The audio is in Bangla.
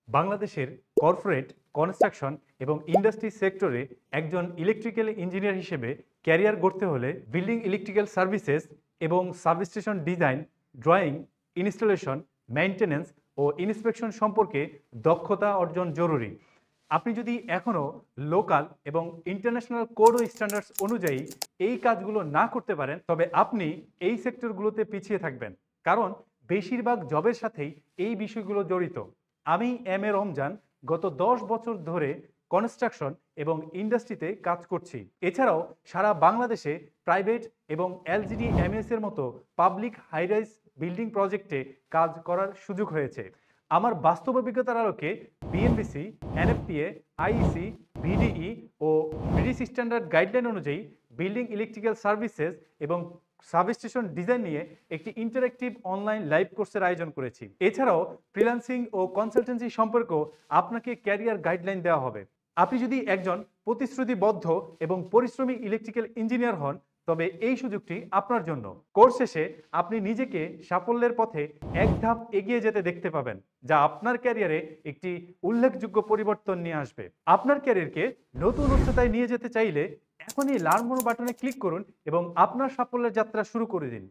বাংলাদেশের কর্পোরেট, কনস্ট্রাকশন এবং ইন্ডাস্ট্রি সেক্টরে একজন ইলেকট্রিক্যাল ইঞ্জিনিয়ার হিসেবে ক্যারিয়ার গড়তে হলে বিল্ডিং ইলেকট্রিক্যাল সার্ভিসেস এবং substation design, drawing, installation, maintenance ও ইন্সপেকশন সম্পর্কে দক্ষতা অর্জন জরুরি। আপনি যদি এখনও লোকাল এবং ইন্টারন্যাশনাল কোড ও স্ট্যান্ডার্ডস অনুযায়ী এই কাজগুলো না করতে পারেন, তবে আপনি এই সেক্টরগুলোতে পিছিয়ে থাকবেন, কারণ বেশিরভাগ জবের সাথেই এই বিষয়গুলো জড়িত। আমি এম এ রমজান গত 10 বছর ধরে কনস্ট্রাকশন এবং ইন্ডাস্ট্রিতে কাজ করছি। এছাড়াও সারা বাংলাদেশে প্রাইভেট এবং এলজিডিএমএস এর মতো পাবলিক হাইরাইজ বিল্ডিং প্রজেক্টে কাজ করার সুযোগ হয়েছে। আমার বাস্তব অভিজ্ঞতার আলোকে বিএনবিসি, এনএফপিএ, আইইসি, ভিডিই ও ব্রিটিশ স্ট্যান্ডার্ড গাইডলাইন অনুযায়ী বিল্ডিং ইলেকট্রিক্যাল সার্ভিসেস এবং সাবস্টেশন ডিজাইন নিয়ে একটি ইন্টারেক্টিভ অনলাইন লাইভ কোর্সের আয়োজন করেছি। এছাড়াও ফ্রিল্যান্সিং ও কনসালটেন্সি সম্পর্কেও আপনাকে ক্যারিয়ার গাইডলাইন দেওয়া হবে। আপনি যদি একজন প্রতিশ্রুতিবদ্ধ এবং পরিশ্রমী ইলেকট্রিক্যাল ইঞ্জিনিয়ার হন, তবে এই সুযোগটি আপনার জন্য। কোর্স শেষে আপনি নিজেকে সাফল্যের পথে এক ধাপ এগিয়ে যেতে দেখতে পাবেন, যা আপনার ক্যারিয়ারে একটি উল্লেখযোগ্য পরিবর্তন নিয়ে আসবে। আপনার ক্যারিয়ারকে নতুন উচ্চতায় নিয়ে যেতে চাইলে এখনই লার্ন মোর বাটনে ক্লিক করুন এবং আপনার সাফল্যের যাত্রা শুরু করে দিন।